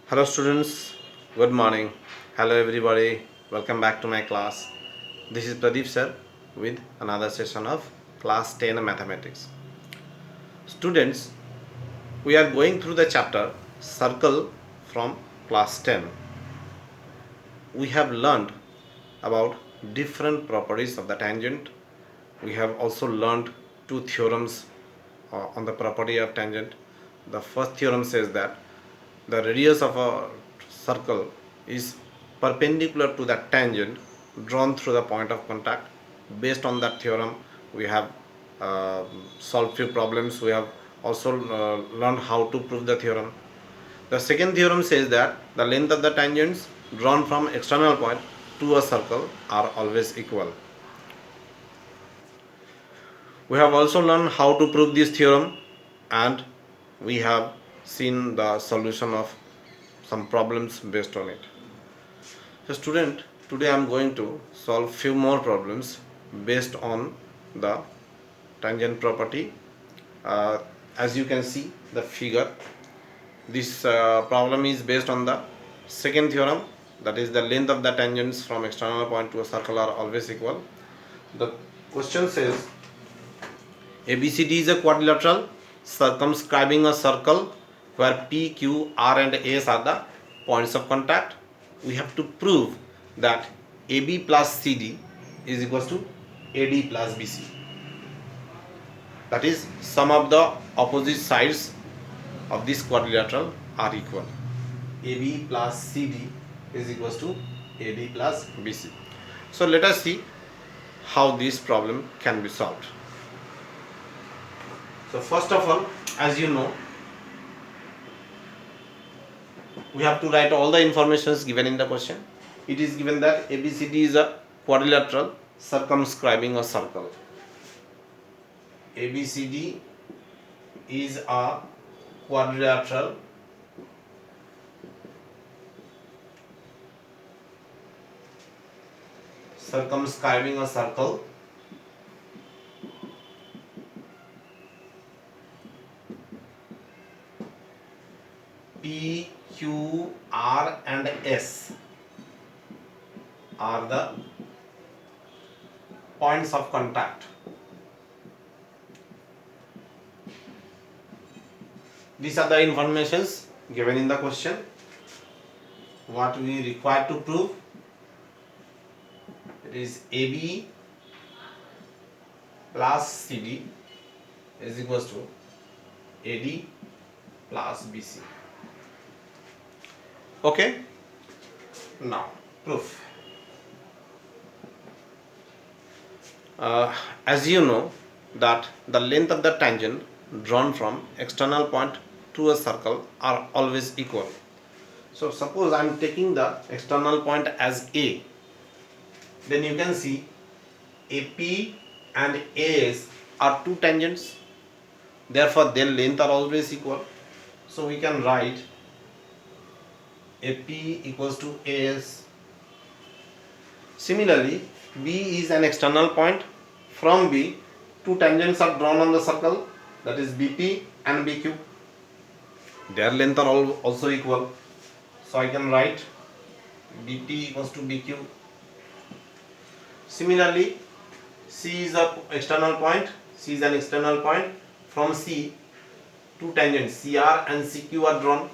Hello students, good morning. Hello everybody, welcome back to my class. This is Pradeep sir with another session of class 10 mathematics. Students, we are going through the chapter circle from class 10. We have learned about different properties of the tangent. We have also learned two theorems on the property of tangent. The first theorem says that the radius of a circle is perpendicular to the tangent drawn through the point of contact. Based on that theorem, we have solved few problems. We have also learned how to prove the theorem. The second theorem says that the length of the tangents drawn from external point to a circle are always equal. We have also learned how to prove this theorem, and we have seen the solution of some problems based on it. So student, today I am going to solve few more problems based on the tangent property. As you can see the figure, this problem is based on the second theorem, that is the length of the tangents from external point to a circle are always equal. The question says ABCD is a quadrilateral circumscribing a circle where P, Q, R and S are the points of contact. We have to prove that AB plus CD is equals to AD plus BC. That is, sum of the opposite sides of this quadrilateral are equal. AB plus CD is equals to AD plus BC. So let us see how this problem can be solved. So first of all, as you know, we have to write all the informations given in the question. It is given that ABCD is a quadrilateral circumscribing a circle. ABCD is a quadrilateral circumscribing a circle P, Q, R and S are the points of contact. These are the informations given in the question. What we require to prove, it is AB plus CD is equals to AD plus BC. Okay, now proof. As you know that the length of the tangent drawn from external point to a circle are always equal. So suppose I am taking the external point as A, then you can see AP and AS are two tangents, therefore their length are always equal. So we can write AP equals to AS. Similarly, B is an external point. From B, two tangents are drawn on the circle, that is BP and BQ. Their length are also equal. So I can write BP equals to BQ. Similarly, C is an external point. C is an external point. From C, two tangents CR and CQ are drawn.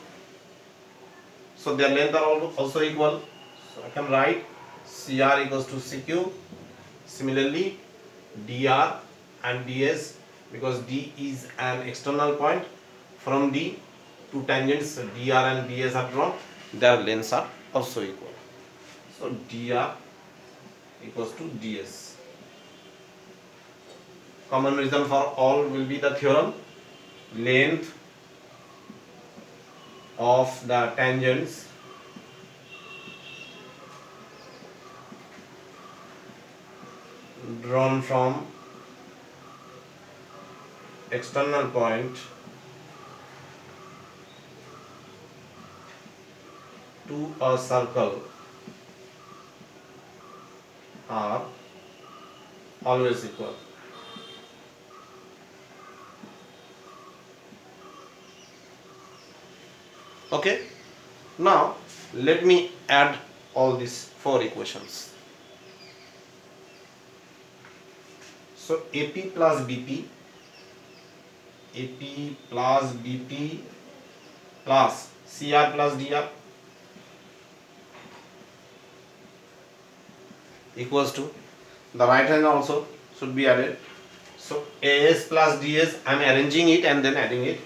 So their length are also equal. So I can write CR equals to CQ. Similarly, DR and DS, because D is an external point. From D, two tangents DR and DS are drawn. Their lengths are also equal. So DR equals to DS. Common reason for all will be the theorem. Length of the tangents drawn from external point to a circle are always equal. Okay, Now let me add all these four equations. So AP plus BP, AP plus BP plus CR plus DR equals to, the right hand also should be added. So AS plus DS, I am arranging it and then adding it.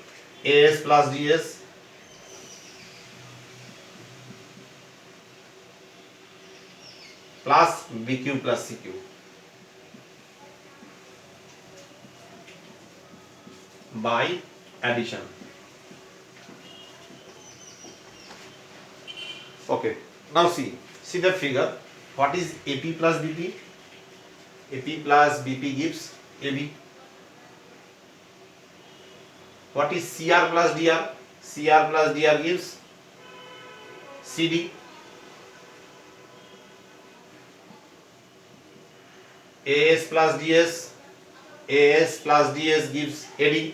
AS plus DS plus BQ plus CQ by addition. Okay, now see the figure. What is AP plus BP? AP plus BP gives AB. What is CR plus DR? CR plus DR gives CD. AS plus DS, AS plus DS gives AD.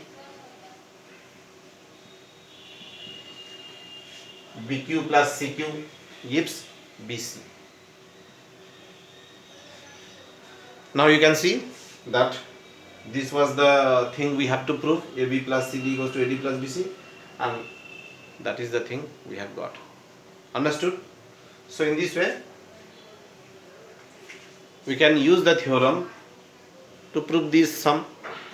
BQ plus CQ gives BC. Now you can see that this was the thing we have to prove. AB plus CD equals to AD plus BC, and that is the thing we have got. Understood? So in this way we can use the theorem to prove this sum.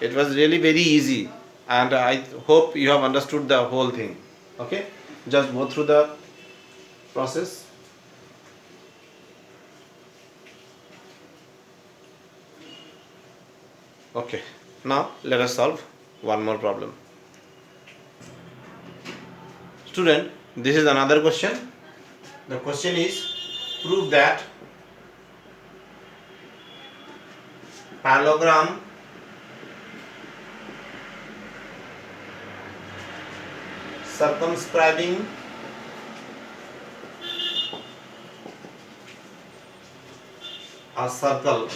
It was really very easy, and I hope you have understood the whole thing. Okay, just go through the process. Okay, now let us solve one more problem. Student, this is another question. The question is, prove that parallelogram circumscribing a circle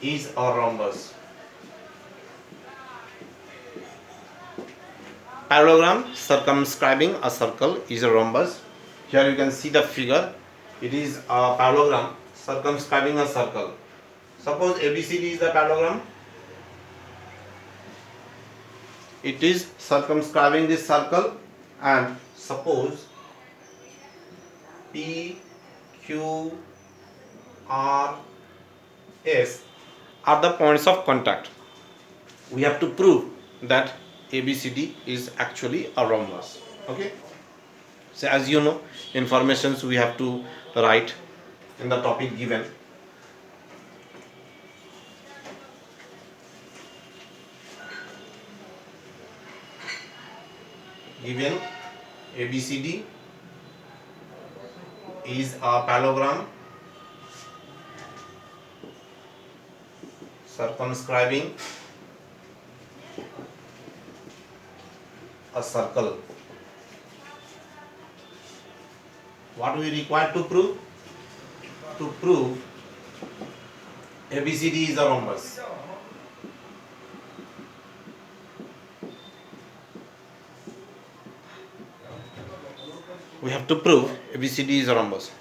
is a rhombus. Parallelogram circumscribing a circle is a rhombus. Here you can see the figure. It is a parallelogram circumscribing a circle. Suppose ABCD is the parallelogram. It is circumscribing this circle, and suppose P, Q, R, S are the points of contact. We have to prove that ABCD is actually a rhombus. Okay. So as you know, informations we have to write in the topic given. Given ABCD is a parallelogram circumscribing a circle. What we require to prove? To prove ABCD is a rhombus. We have to prove ABCD is a rhombus.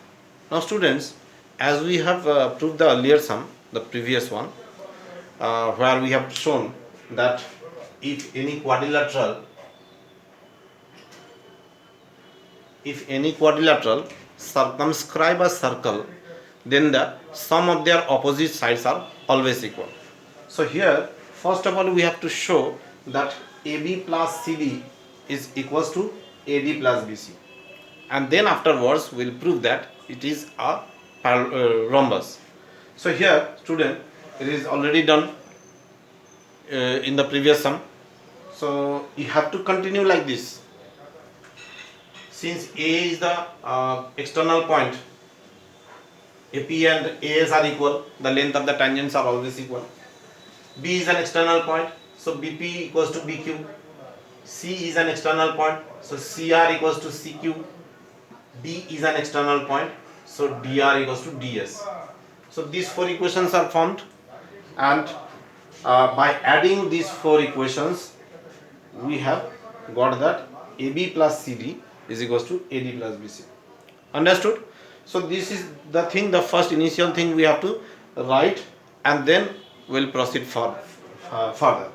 Now students, as we have proved the earlier sum, the previous one, where we have shown that if any quadrilateral circumscribe a circle, then the sum of their opposite sides are always equal. So here, first of all, we have to show that AB plus CD is equals to AD plus BC, and then afterwards we will prove that it is a rhombus. So here, student, it is already done in the previous sum. So you have to continue like this. Since A is the external point, AP and AS are equal, the length of the tangents are always equal. B is an external point, so BP equals to BQ. C is an external point, so CR equals to CQ. D is an external point, so DR equals to DS. So these four equations are formed, and by adding these four equations, we have got that AB plus CD is equals to AD plus BC. Understood? So this is the thing, the first initial thing we have to write, and then we'll proceed for further.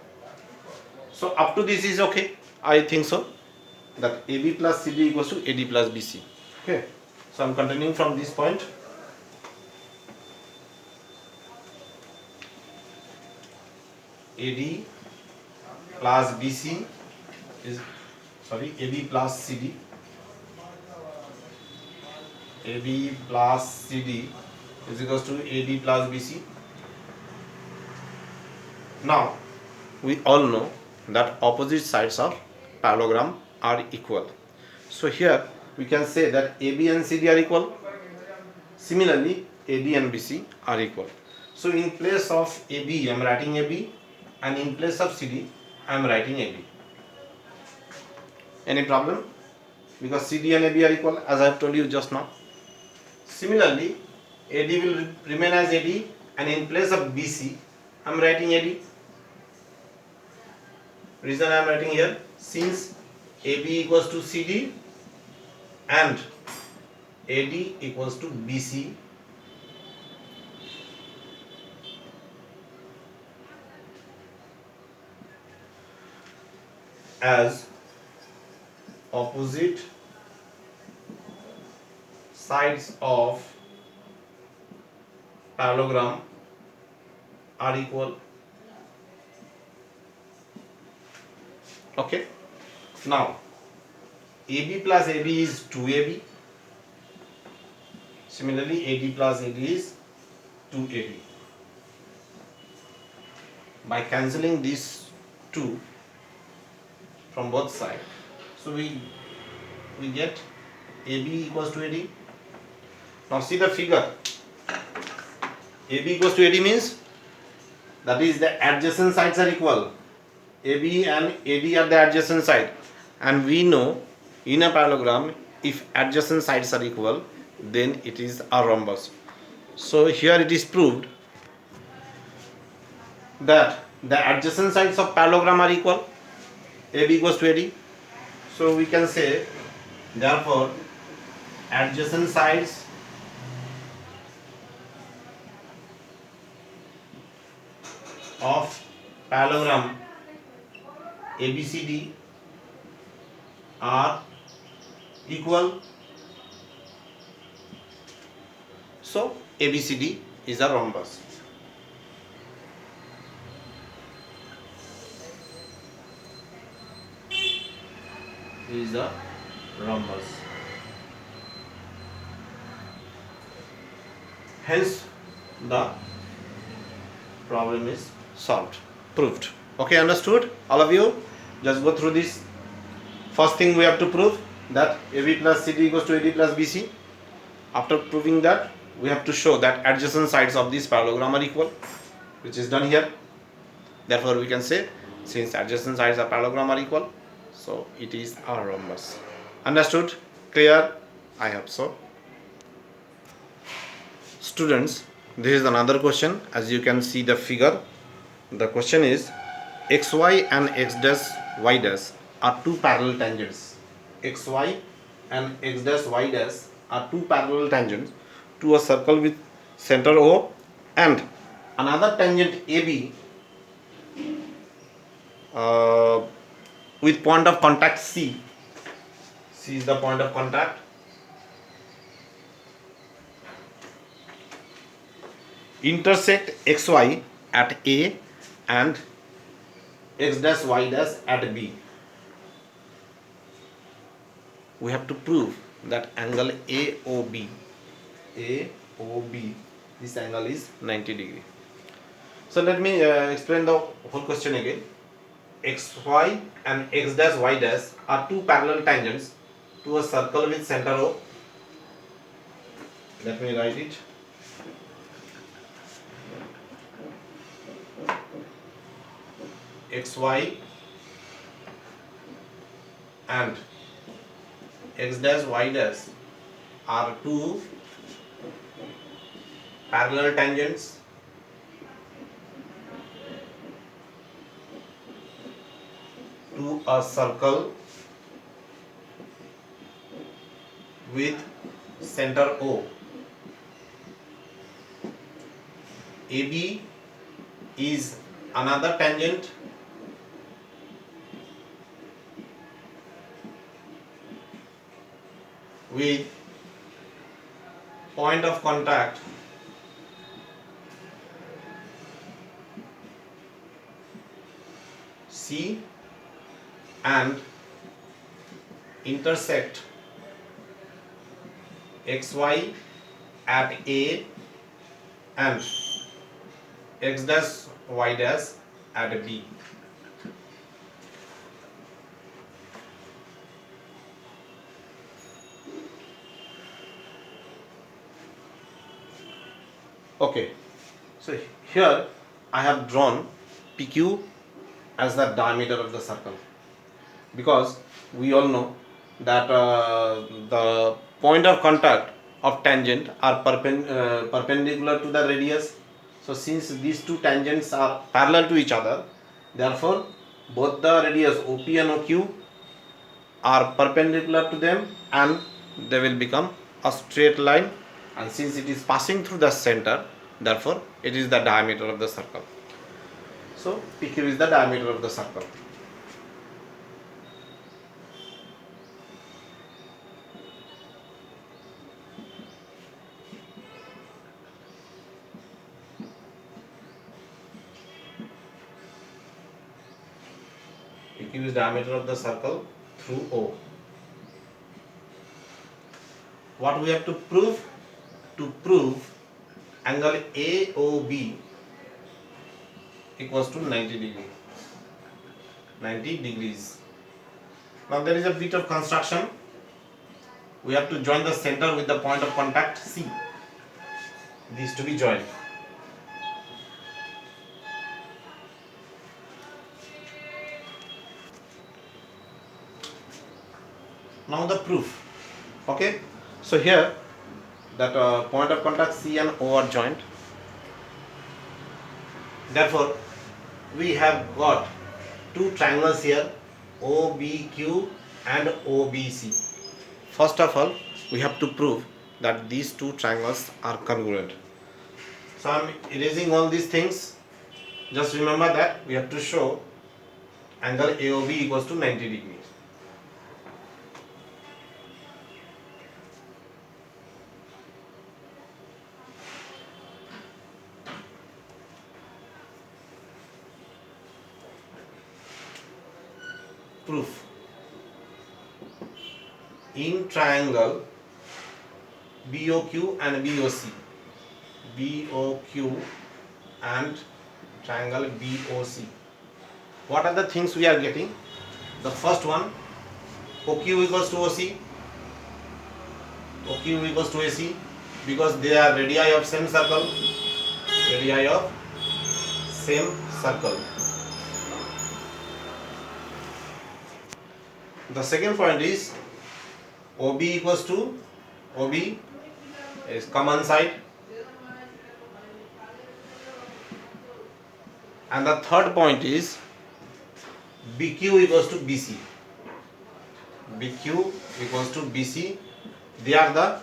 So up to this is okay, I think so, that AB plus CD equals to AD plus BC. Okay, so I'm continuing from this point. AD plus BC is, sorry, AB plus CD. AB plus CD is equals to AD plus BC. Now, we all know that opposite sides of parallelogram are equal. So here we can say that AB and CD are equal. Similarly, AD and BC are equal. So in place of AB, I am writing AB, and in place of CD, I am writing AB. Any problem? Because CD and AB are equal, as I have told you just now. Similarly, AD will remain as AD, and in place of BC, I am writing AD. Reason I am writing here, since AB equals to CD and AD equals to BC, as opposite sides of parallelogram are equal. Okay, now AB plus AB is 2AB. Similarly, AD plus AD is 2AD. By cancelling these two from both sides, so we get AB equals to AD. Now see the figure. AB equals to AD means that is the adjacent sides are equal. AB and AD are the adjacent side, and we know in a parallelogram if adjacent sides are equal, then it is a rhombus. So here it is proved that the adjacent sides of parallelogram are equal. AB equals to AD. So we can say, therefore, adjacent sides of parallelogram ABCD are equal. So ABCD is a rhombus. Is a rhombus. Hence the problem is solved, proved. Okay, understood all of you? Just go through this. First thing we have to prove that AB plus CD equals to AD plus BC. After proving that, we have to show that adjacent sides of this parallelogram are equal, which is done here. Therefore we can say, since adjacent sides of parallelogram are equal, so it is a rhombus. Understood? Clear? I hope so. Students, this is another question. As you can see the figure, the question is xy and x dash y dash are two parallel tangents. Xy and x dash y dash are two parallel tangents to a circle with center O and another tangent AB with point of contact C. C is the point of contact. Intersect xy at A and x dash y dash at B. We have to prove that angle AOB, this angle is 90 degree. So let me explain the whole question again. Xy and x dash y dash are two parallel tangents to a circle with center O. Let me write it. Xy and x dash y dash are two parallel tangents to a circle with center O. AB is another tangent with point of contact C and intersect XY at A and X dash Y dash at B. Okay, so here I have drawn PQ as the diameter of the circle, because we all know that the point of contact of tangent are perpendicular to the radius. So since these two tangents are parallel to each other, therefore both the radius OP and OQ are perpendicular to them and they will become a straight line, and since it is passing through the center, therefore it is the diameter of the circle. So PQ is the diameter of the circle. PQ is diameter of the circle through O. What we have to prove? To prove angle AOB equals to 90 degree. 90 degrees. Now there is a bit of construction. We have to join the center with the point of contact C. These to be joined. Now the proof. Okay. So here that point of contact C and O are joined. Therefore, we have got two triangles here, OBQ and OBC. First of all, we have to prove that these two triangles are congruent. So I am erasing all these things. Just remember that we have to show angle AOB equals to 90 degrees. Proof. In triangle BOQ and BOC, BOQ and triangle BOC, what are the things we are getting? The first one, OQ equals to OC, OQ equals to AC, because they are radii of same circle, radii of same circle. The second point is OB equals to OB is common side, and the third point is BQ equals to BC. BQ equals to BC. They are the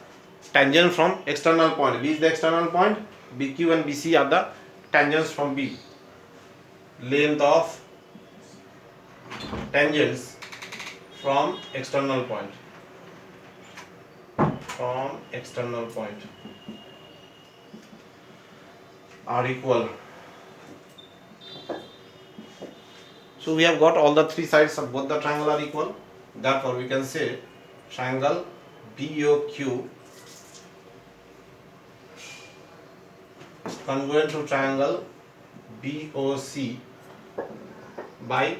tangent from external point. B is the external point. BQ and BC are the tangents from B. Length of tangents from external point. From external point are equal. So we have got all the three sides of both the triangle are equal. Therefore we can say triangle BOQ is congruent to triangle BOC by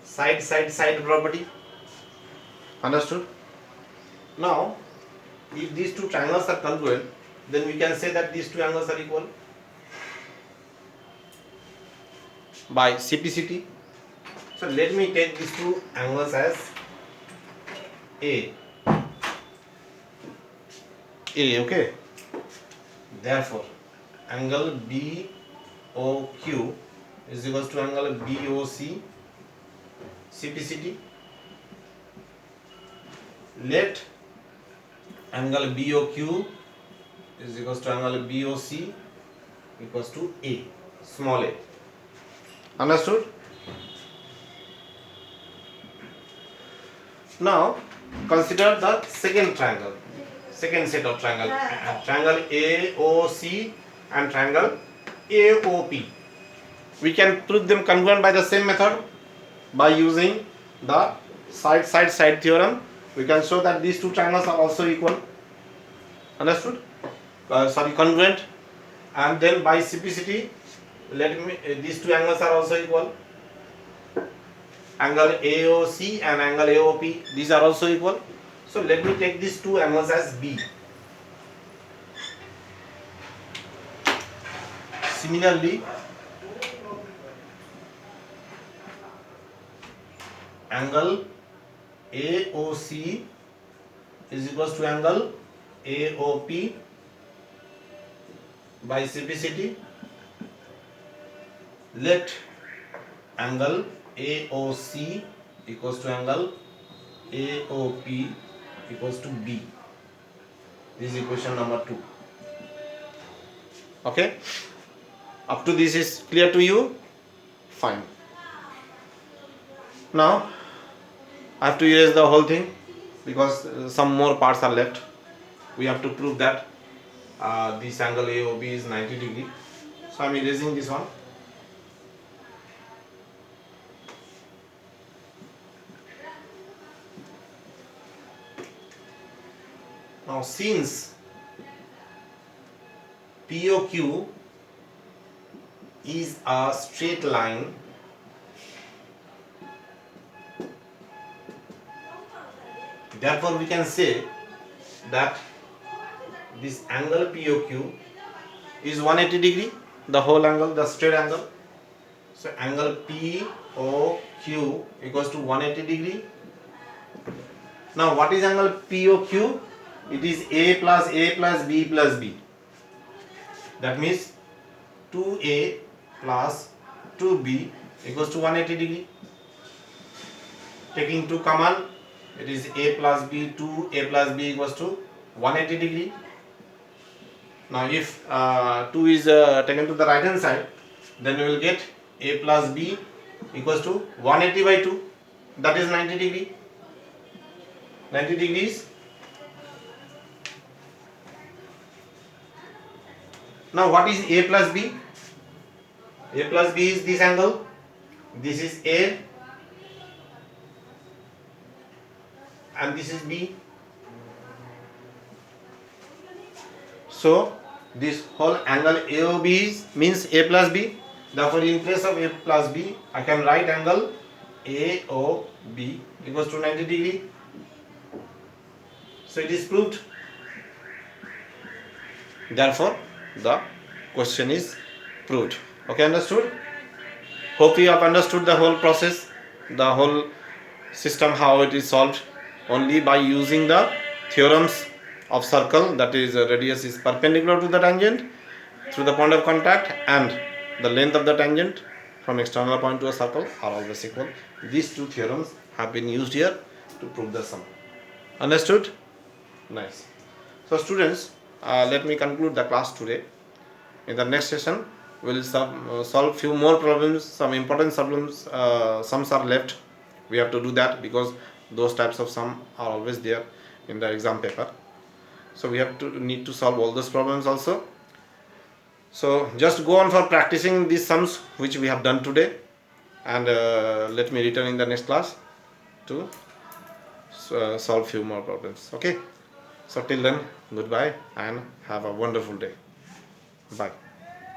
side property. Understood? Now, if these two triangles are congruent, then we can say that these two angles are equal by CPCT. So let me take these two angles as A, okay? Therefore, angle BOQ is equals to angle BOC, CPCT. Let angle BOQ is equals to angle BOC equals to A, small a. Understood? Now consider the second triangle, second set of triangle, triangle AOC and triangle AOP. We can prove them congruent by the same method by using the side theorem. We can show that these two triangles are also equal. Understood? Congruent. And then by CPCT, these two angles are also equal. Angle AOC and angle AOP, these are also equal. So let me take these two angles as B. Similarly, angle AOC is equals to angle AOP by CPCT. Let angle AOC equals to angle AOP equals to B. This is equation number 2. Okay. Up to this is clear to you? Fine. Now I have to erase the whole thing because some more parts are left. We have to prove that this angle AOB is 90 degree. So I am erasing this one. Now since POQ is a straight line, therefore we can say that this angle POQ is 180 degree, the whole angle, the straight angle. So angle POQ equals to 180 degree. Now what is angle POQ? It is A plus B plus B. That means 2A plus 2B equals to 180 degree. Taking 2 common, it is A plus B, 2A plus B equals to 180 degree. Now if 2 is taken to the right hand side, then we will get A plus B equals to 180 by 2, that is 90 degree. 90 degrees. Now what is A plus B? A plus B is this angle. This is A and this is B. So this whole angle AOB means A plus B. Therefore in place of A plus B, I can write angle AOB equals to 90 degree. So it is proved. Therefore the question is proved. Okay, understood? Hope you have understood the whole process, the whole system, how it is solved only by using the theorems of circle, that is radius is perpendicular to the tangent through the point of contact and the length of the tangent from external point to a circle are always equal. These two theorems have been used here to prove the sum. Understood? Nice. So students, let me conclude the class today. In the next session, we will solve few more problems. Some important problems, sums are left. We have to do that because those types of sum are always there in the exam paper. So we have to need to solve all those problems also. So just go on for practicing these sums which we have done today, and let me return in the next class to solve few more problems. Okay. So till then, goodbye and have a wonderful day. Bye.